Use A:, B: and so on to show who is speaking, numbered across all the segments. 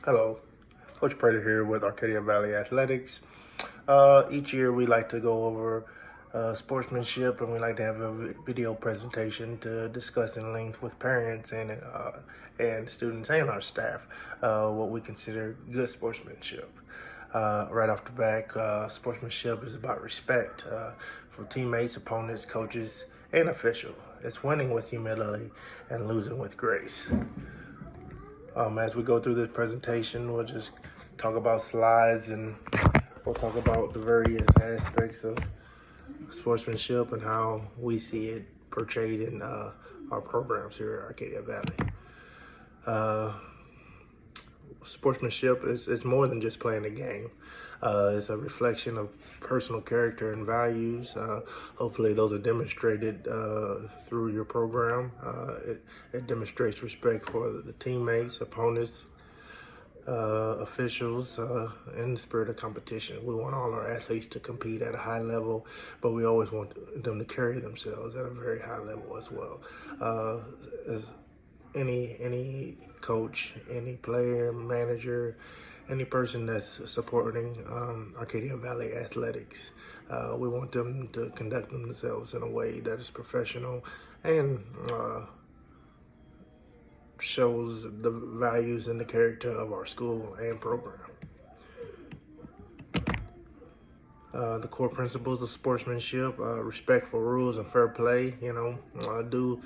A: Hello, Coach Prater here with Arcadia Valley Athletics. Each year we like to go over sportsmanship, and we like to have a video presentation to discuss in length with parents and students and our staff what we consider good sportsmanship. Right off the back, sportsmanship is about respect for teammates, opponents, coaches, and officials. It's winning with humility and losing with grace. As we go through this presentation, we'll just talk about slides, and we'll talk about the various aspects of sportsmanship and how we see it portrayed in our programs here at Arcadia Valley. Uh, Sportsmanship is more than just playing a game. It's a reflection of personal character and values. Hopefully, those are demonstrated through your program. It demonstrates respect for the teammates, opponents, officials, in the spirit of competition. We want all our athletes to compete at a high level, but we always want them to carry themselves at a very high level as well. As any coach, any player, manager, any person that's supporting Arcadia Valley Athletics, we want them to conduct themselves in a way that is professional and shows the values and the character of our school and program. The core principles of sportsmanship: respect for rules and fair play. Do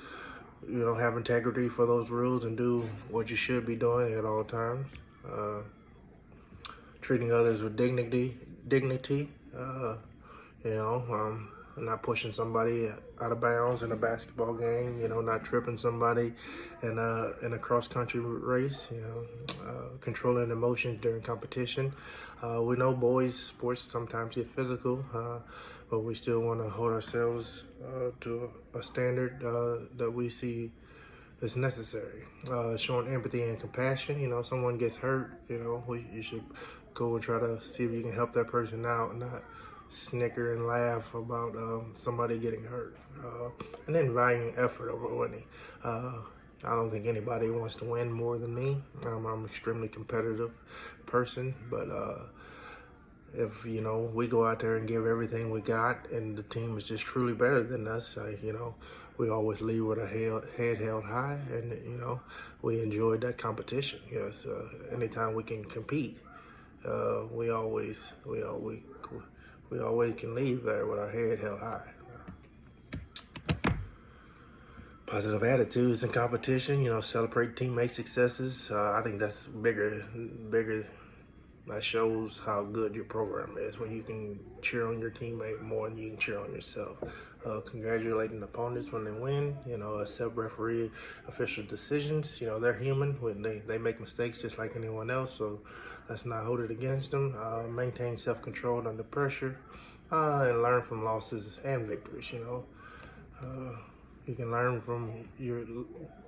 A: have integrity for those rules and do what you should be doing at all times. Uh, Treating others with dignity. Uh, you know, not pushing somebody out of bounds in a basketball game. Not tripping somebody in a cross country race. Controlling emotions during competition. We know boys sports sometimes get physical, but we still want to hold ourselves to a standard that we see is necessary. Showing empathy and compassion. Someone gets hurt. You should go and try to see if you can help that person out, not snicker and laugh about somebody getting hurt. And then valuing effort over winning. I don't think anybody wants to win more than me. I'm an extremely competitive person, but if we go out there and give everything we got, and the team is just truly better than us, we always leave with a head held high, and we enjoyed that competition. Yes, anytime we can compete, we always we always can leave there with our head held high. Positive attitudes in competition, celebrate teammate successes. I think that's bigger. That shows how good your program is when you can cheer on your teammate more than you can cheer on yourself. Congratulating opponents when they win. Accept referee official decisions. They're human. When they make mistakes just like anyone else, so let's not hold it against them. Maintain self-control under pressure, and learn from losses and victories. Uh, you can learn from your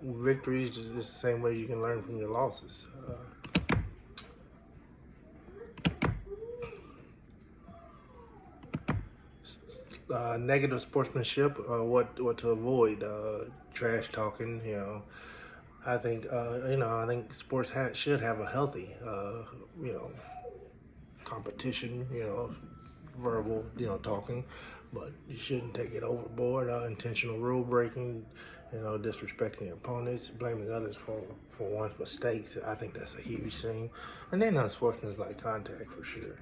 A: victories just the same way you can learn from your losses. Negative sportsmanship, what to avoid, trash talking. I think sports should have a healthy, you know, competition. Verbal, talking, but you shouldn't take it overboard. Intentional rule breaking, disrespecting opponents, blaming others for one's mistakes. I think that's a huge thing. And then unsportsmanlike contact for sure.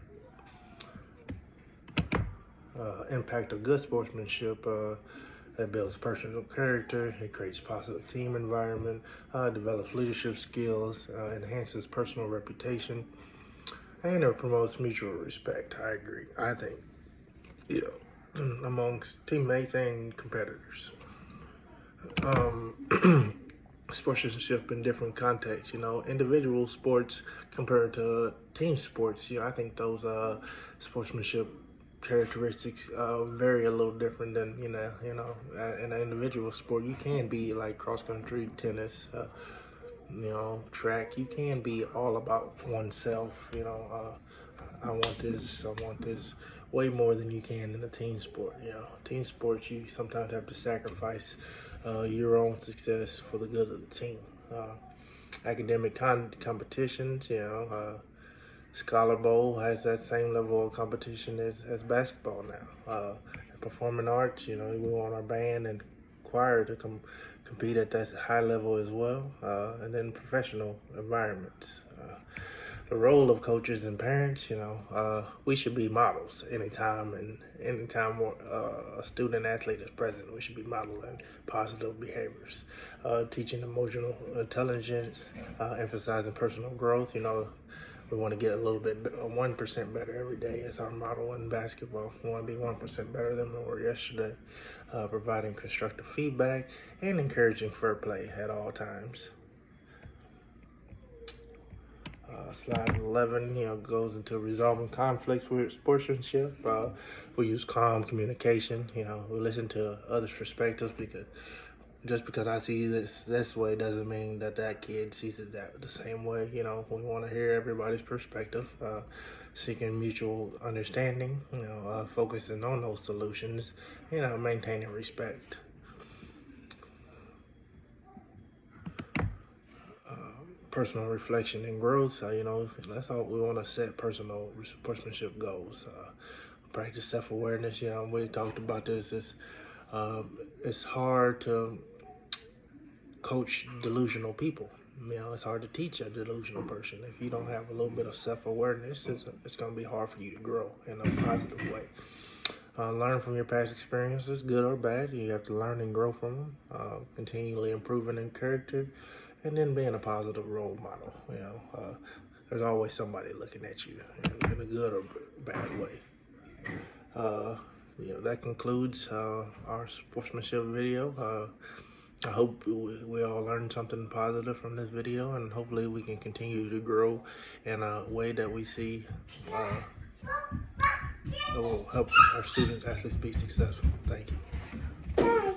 A: Impact of good sportsmanship. That builds personal character, it creates positive team environment, develops leadership skills, enhances personal reputation, and it promotes mutual respect. I agree. I think, amongst teammates and competitors. Sportsmanship in different contexts. Individual sports compared to team sports. I think those sportsmanship characteristics vary a little different than in an individual sport. You can be like cross country, tennis, track. You can be all about oneself. I want this, I want this, way more than you can in a team sport. Team sports, you sometimes have to sacrifice your own success for the good of the team. academic competitions. Scholar Bowl has that same level of competition as basketball now. Performing arts, we want our band and choir to compete at that high level as well, and then professional environments. The role of coaches and parents, we should be models anytime a student athlete is present. We should be modeling positive behaviors, teaching emotional intelligence, emphasizing personal growth. We want to get a little bit 1% better every day as our model in basketball. We want to be 1% better than we were yesterday, providing constructive feedback and encouraging fair play at all times. Slide 11, goes into resolving conflicts with sportsmanship. We use calm communication. We listen to others' perspectives, because just because I see this way doesn't mean that kid sees it the same way. We want to hear everybody's perspective, seeking mutual understanding, focusing on those solutions, maintaining respect. Personal reflection and growth. That's all we want to set personal sportsmanship goals. Practice self-awareness. We talked about this. It's hard to coach delusional people. It's hard to teach a delusional person. If you don't have a little bit of self-awareness, it's going to be hard for you to grow in a positive way. Learn from your past experiences, good or bad. You have to learn and grow from them. Continually improving in character, and then being a positive role model. There's always somebody looking at you in a good or bad way. That concludes our sportsmanship video. I hope we all learned something positive from this video, and hopefully we can continue to grow in a way that we see that will help our students athletes be successful. Thank you.